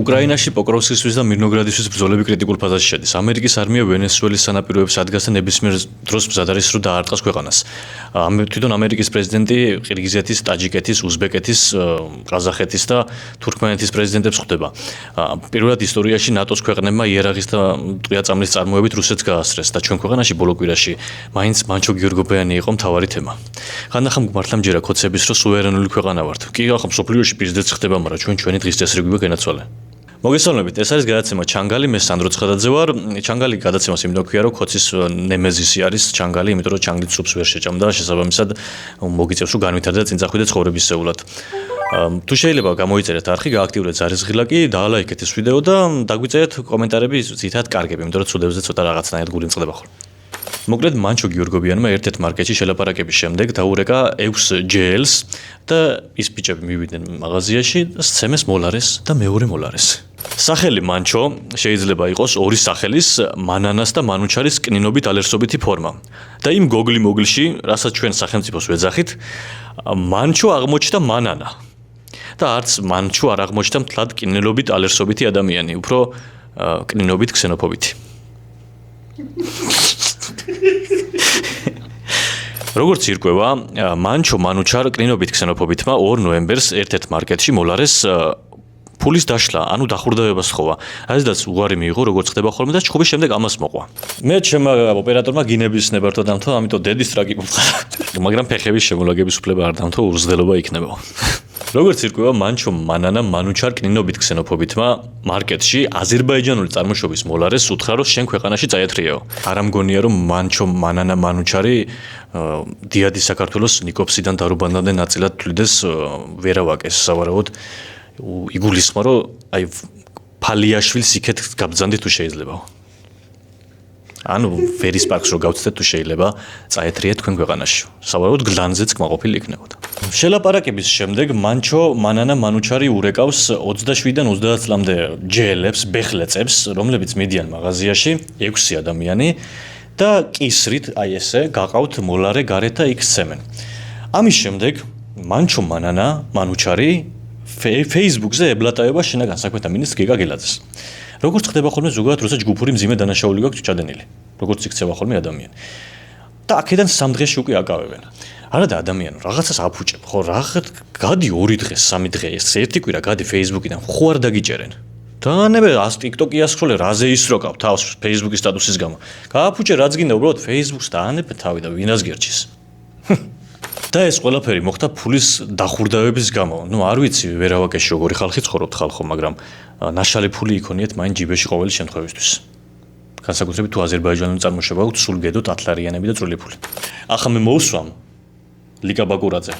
უკრაინაში პოკროვსკისთვის და მირნოგრადისთვის ბრძოლები კრიტიკულ ფაზაში შედის. ამერიკის არმია ვენესუელის სანაპიროებს ადგას და ნებისმიერ დროს მზად არის რომ დაარტყას ქვეყანას. თვითონ ამერიკის პრეზიდენტი ყირგიზეთის, ტაჯიკეთის, უზბეკეთის, ყაზახეთის და თურქმენეთის პრეზიდენტებს ხვდება. პირველად ისტორიაში ნატოს ქვეყნებმა იარაღის და ტყვია-წამლის წარმოებით რუსეთს გაასწრეს და ჩვენ ქვეყანაში ბოლო კვირაში მაინც მანჩო გიორგობიანი იყო მთავარი თემა. ხანდახან მართლა მჯერა ქოცების რომ სუვერენული ქვეყანა ვართ. კი ახლა მსოფლიოში პირდაპირ ხდება, მაგრამ ჩვენი დღის წესრიგები განაცვალე. მოგესალმებით, ეს არის გადაცემა ჩანგალი, მე სანდრო ცხადაძე ვარ. ჩანგალი გადაცემას იმიტომ ქვია, რომ ქოცის ნემეზისი არის ჩანგალი, იმიტომ რომ ჩანგლით სუპს ვერ შეჭამდა, შესაბამისად მოგიწევს რომ განვითარდა და წინ წახვიდე ცხოვრებისეულად. თუ შეიძლება გამოიწერეთ არხი, გააქტიურეთ ზარისღილაკი, დაალაიქეთ ეს ვიდეო და დაგვიწერეთ კომენტარები ძირითადად კარგები, იმიტომ რომ ცუდებზე ცოტა რაღაცნაირად გული მწყდება ხოლმე. მოკლედ მანჩო გიორგობიანმა ერთ-ერთ მარკეტში შელაპარაკების შემდეგ დაურეკა 6 ჯელს და ის ბიჭები მივიდნენ მაღაზიაში და სცემეს მოლარეს და მეორე მოლარეს. სახელი მანჩო შეიძლება იყოს ორი სახელის, მანანას და მანუჩარის კნინობით ალერსობითი ფორმა. და იმ გოგლი-მოგლში, რასაც ჩვენ სახელმწიფოს ვეძახით, მანჩო აღმოჩნდა მანანა. და არც მანჩო არ აღმოჩნდა მთლად კნინობით ალერსობითი ადამიანი, უფრო კნინობით ქსენოფობითი. როგორც ირკვევა, მანჩო მანუჩარ კნინობით ქსენოფობითმა 2 ნოემბერს ერთ-ერთ მარკეტში მოლარეს ფულის დაშლა, ანუ დახურდაება სთხოვა. ასედაც უარი მიიღო, როგორც ხდება ხოლმე და ჩხუბის შემდეგ ამას მოყვა. მე ჩემმა ოპერატორმა გინების ნებართვა დამთო, ამიტომ დედის ტრაკი მომხარა. მაგრამ ფეხების შემოლაგების უფლება არ დამთო, ურზდელობა იქნება. როგორც ირკვევა, მანჩო მანანა მანუჩარ კნინობით ქსენოფობითმა მარკეტში აზერბაიჯანული წარმოშობის მოლარეს უთხრა, რომ შენ ქვეყანაში წაეთრიაო. არ ამგონია, რომ მანჩო მანანა მანუჩარი დიადი საქართველოს ნიკოპსიდან დარუბანამდე ნაწილად თვლიდეს ვერავაკეს. სავარაუდოდ იგულისხმა, რომ აი ფალიაშვილს იქეთ გაბრძანდით თუ შეიძლება. ანუ ვერის პარკს რო გავცდეთ თუ შეიძლება წაეთრიეთ თქვენ ქვეყანაში. სავარაუდოდ გლანზეც კმაყოფილი იქნებოდა. შელაპარაკების შემდეგ მანჩო მანანა მანუჩარი ურეკავს 27-დან 30 წლამდე ჯელებს, ბეხლეწებს, რომლებიც მიდიან მაღაზიაში, 6 ადამიანი და კისრით, აი ესე, გაყავთ მოლარე გარეთ და იქ სცემენ. ამის შემდეგ მანჩო მანანა მანუჩარი Facebook-ზე ებლატაება შინაგან საქმეთა მინისტრს გეგა გელაძეს. როგორც ხდება ხოლმე ზოგადად როცა ჯგუფური მძიმე დანაშაული გაქვს ჩადენილი. როგორც იქცევა ხოლმე ადამიანი. და აქედან 3 დღეში უკვე აკავებენ. არა და ადამიანო, რაღაცას აფუჭებ, ხო, რაღაც გადი 2 დღე, 3 დღე, ეს ერთი კვირა გადი Facebook-იდან, ხო არ დაგიჭერენ. დაანებე TikTok-ი ასხოლე, რაზე ისროკავ თავს Facebook-ის სტატუსის გამო. გააფუჭე რაც გინდა, უბრალოდ Facebook-ს დაანებე თავი და ვინას გერჩის. და ეს ყველაფერი მოხდა ფულის დახურდავების გამო. ნუ არ ვიცი ვერავაკეში როგორი ხალხი ცხოვრობთ ხალხო, მაგრამ ნაშალი ფული იქონიეთ მაინც ჯიბეში ყოველი შემთხვევისთვის. განსაკუთრებით თუ აზერბაიჯანული წარმოშობა აქვს, სულ გედოთ ათლარიანები და წვრილი ფული. ახლა მე მოვსვამ ლიკა ბაკურაძე.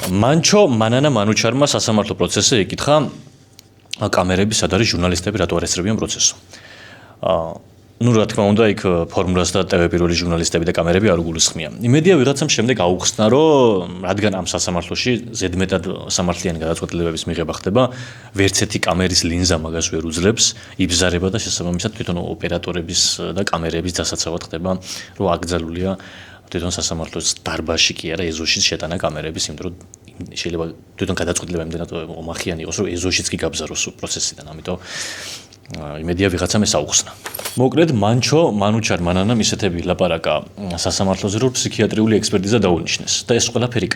მანჩო მანანა მანუჩარმა სასამართლო პროცესზე ეკითხა კამერები სად არის, ჟურნალისტები რატო არ ესწრებიან პროცესს. ნუ რა თქმა უნდა, იქ ფორმულას და TV პირველი ჟურნალისტები და კამერები არ უგულისხმია. იმედია ვიღაცამ შემდეგ აუხსნა, რომ რადგან ამ სასამართლოში ზედმეტად სამართლიანი გადაწყვეტილებების მიღება ხდება, ვერც ერთი კამერის ლინზა მაგას ვერ უძლებს, იბზარება და შესაბამისად თვითონ ოპერატორების და კამერების დასაცავად ხდება, რომ აკრძალულია თვითონ სასამართლოს დარბაზში კი არა, ეზოშიც შეტანა კამერების, იმიტომ რომ შეიძლება თვითონ გადაწყვეტილება იმდენად ომახიანი იყოს, რომ ეზოშიც კი გაბზაროს პროცესიდან, ამიტომ იმედია ვიღაცამ ეს აუხსნა. მოკლედ მანჩო მანუჩარ მანანამ ისეთები ლაპარაკა სასამართლოზე, რომ ფსიქიატრიული ექსპერტიზა დაუნიშნეს და ეს ყველაფერი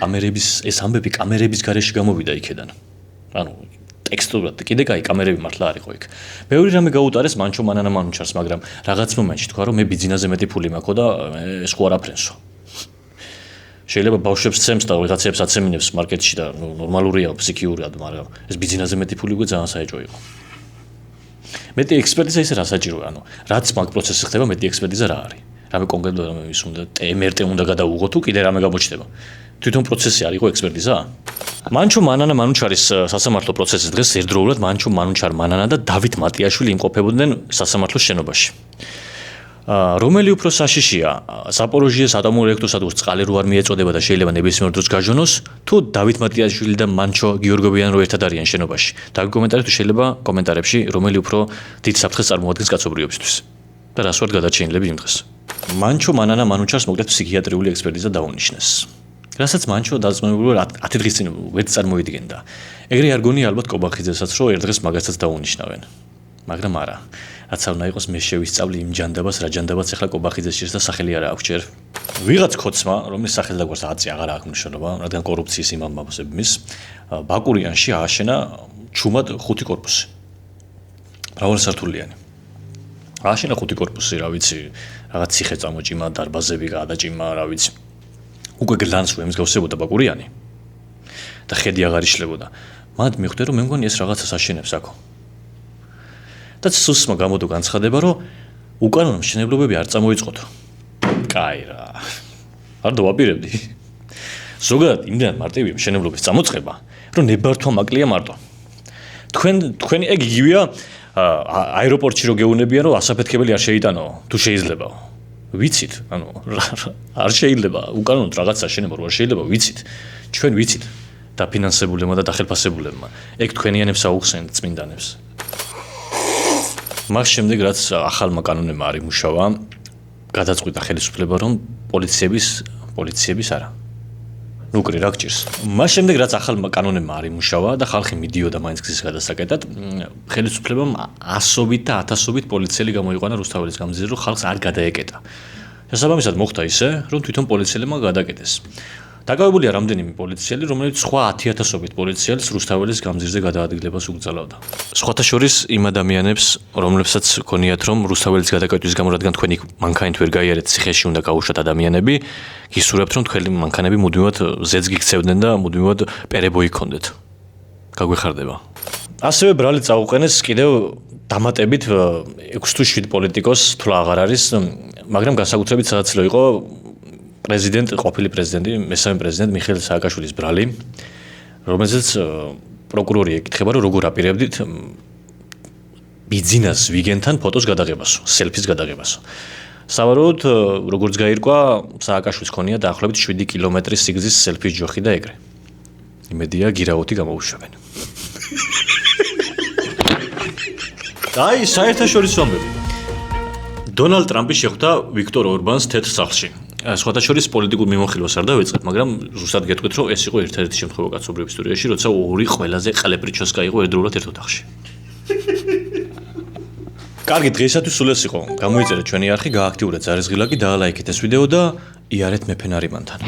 ეს ამბები კამერების გარეშე გამოვიდა იქედან. ანუ ტექსტურად კიდე კაი კამერები მართლა არ იყო იქ. ბევრი რამე გაუტარეს მანჩო მანანა მანუჩარს, მაგრამ რაღაც მომენტში თქვა, რომ მე ბიძინაზე მეტი ფული მაქვს და ეს ხო არ აფრენსო. შეიძლება ბავშვებს ცემს და ვიღაცებს აცემინებს მარკეტში და ნორმალურია ფსიქიურად, მაგრამ ეს ბიძინაზე მეტი ფული უკვე ძალიან საეჭვო იყო. მეტი ექსპერტიზა ისე რა საჭიროა, ანუ რაც მაგ პროცესში ხდება, მეტი ექსპერტიზა რა არის. რამე კონკრეტულად რამე ის უნდა MRT უნდა გადაუღო თუ კიდე რამე გამოჩნდება. თვითონ პროცესი არ იყო ექსპერტიზა. მანჩო მანანა მანუჩარის სასამართლო პროცესის დღეს ერთდროულად მანჩო მანუჩარ მანანა და დავით მატიაშვილი იმყოფებოდნენ სასამართლოს შენობაში. რომელი უფრო საშიშია, ზაპოროჟიეს ატომურ ელექტროსადგურს წყალი რო არ მიეწოდება და შეიძლება ნებისმიერ დროს გაჟონოს, თუ დავით მატიაშვილი და მანჩო გიორგობიანი რო ერთად არიან შენობაში. დაგიკომენტარეთ თუ შეიძლება კომენტარებში, რომელი უფრო დიდ საფრთხეს წარმოადგენს კაცობრიობისთვის და რას ვარ გადაჩენილები იმ დღეს. მანჩო მანანა მანუჩარს მოკლედ ფსიქიატრიული ექსპერტიზა დაუნიშნეს. რასაც მანჩო დაწმებული 10 დღის წინ ვერ წარმოიდგენდა. ეგრე არ გონია ალბათ კობახიძესაც რომ ერთ დღეს მაგასაც დაუნიშნავენ. მაგრამ არა. რაც არ უნდა იყოს მე შევისწავლი იმ ჯანდაბას, რა ჯანდაბაც ახლა კობახიძეს შეერს და სახელი არა აქვს ჯერ. ვიღაც ხოცმა, რომლის სახელი და გვარს აწი აღარ აქვს მნიშვნელობა, რადგან კორუფციის იმამაბოსები მის ბაკურიანში ააშენა ჩუმად 5 კორპუსი. მრავალსართულიანი. ააშენა 5 კორპუსი, რა ვიცი, რაღაც ციხე წამოჭიმა, დარბაზები გადაჭიმა, რა ვიცი. უკვე გლანს რომ ემსგავსებოდა ბაკურიანი. და ხედი აღარ იშლებოდა. მანდ მიხვდა რომ მე მგონი ეს რაღაცას აშენებს აქო. და სუსმა გამოდო განცხადება რომ უკანონო მშენებლობები არ წამოიწყოთო. კაი რა. არ დავაპირებდი. ზოგადად იმდან მარტივია მშენებლობის წამოწყება, რომ ნებართვა მაკლია მარტო. თქვენი ეგ იგივეა აეროპორტში რო გეუნებიან რომ ასაფეთქებელი არ შეიტანო, თუ შეიძლებაო. ვიცით, ანუ არ შეიძლება უკანონოდ რაღაც აშენება რო არ შეიძლება ვიცით. ჩვენ ვიცით დაფინანსებულებმა და დახელფასებულებმა. ეგ თქვენიანებს აუხსენთ წმინდანებს. მას შემდეგ რაც ახალმა კანონებმა არ იმუშავა, გადაწყვიტა ხელისუფლება რომ პოლიციების არა. ნუკრი რა გჭირს. მას შემდეგ რაც ახალმა კანონებმა არ იმუშავა და ხალხი მიდიოდა მაინც გზის გადასაკეთად, ხელისუფლებამ 100-ობით და 1000-ობით პოლიციელი გამოიყვანა რუსთაველის გამზირზე, რომ ხალხს არ გადაეკეტა. შესაბამისად მოხდა ისე, რომ თვითონ პოლიციელებმა გადაკეტეს. დაკავებულია რამდენიმე პოლიციელი, რომელიც სხვა 10000-ობით პოლიციელს რუსთაველის გამზირზე გადაადგილებას უგზავნოდა. სხვათა შორის იმ ადამიანებს, რომლებსაც გონიათ, რომ რუსთაველის გადაკეტვის გამო, რადგან თქვენი მანქანით ვერ გაიარეთ, ციხეში უნდა გაუშვათ ადამიანები, გისურვებთ, რომ თქვენი მანქანები მუდმივად ზედს გიქცევდნენ და მუდმივად პერებო იქონდეთ. გაგვეხარდება. ასევე ბრალი წაუყენეს კიდევ დამატებით 6 თუ 7 პოლიტიკოს თვლა აღარ არის, მაგრამ განსაკუთრებით საგაცილო იყო ყოფილი პრეზიდენტი, მესამე პრეზიდენტი მიხეილ სააკაშვილის ბრალი, რომელზეც პროკურორი ეკითხება, რომ როგორ აპირებდით ბიძინას ვიგენთან ფოტოს გადაღებასო, სელფის გადაღებასო. სავარაუდოდ, როგორც გაირკვა, სააკაშვილს ქონია დაახლოებით 7 კილომეტრის სიგრძის სელფის ჯოხი და ეგრე. იმედია გირაოთი გამოუშვებენ. აი, საერთაშორისო ამბები. დონალდ ტრამპი შეხვდა ვიქტორ ორბანს თეთრ სახლში. სხვათა შორის პოლიტიკურ მიმოხილვას არ დავიწყებ, მაგრამ ზუსტად გეტყვით, რომ ეს იყო ერთ-ერთი შემთხვევა კაცობრიობის ისტორიაში, როცა ორი ყველაზე ყალეპრიჩოსკა იყო ერთდროულად ერთ ოთახში. კარგი, დღეისათვის სულ ეს იყო. გამოიწერეთ ჩვენი არხი, გააქტიურეთ ზარისღილაკი, დაალაიქეთ ეს ვიდეო და იარეთ მეფენ არიმანთან.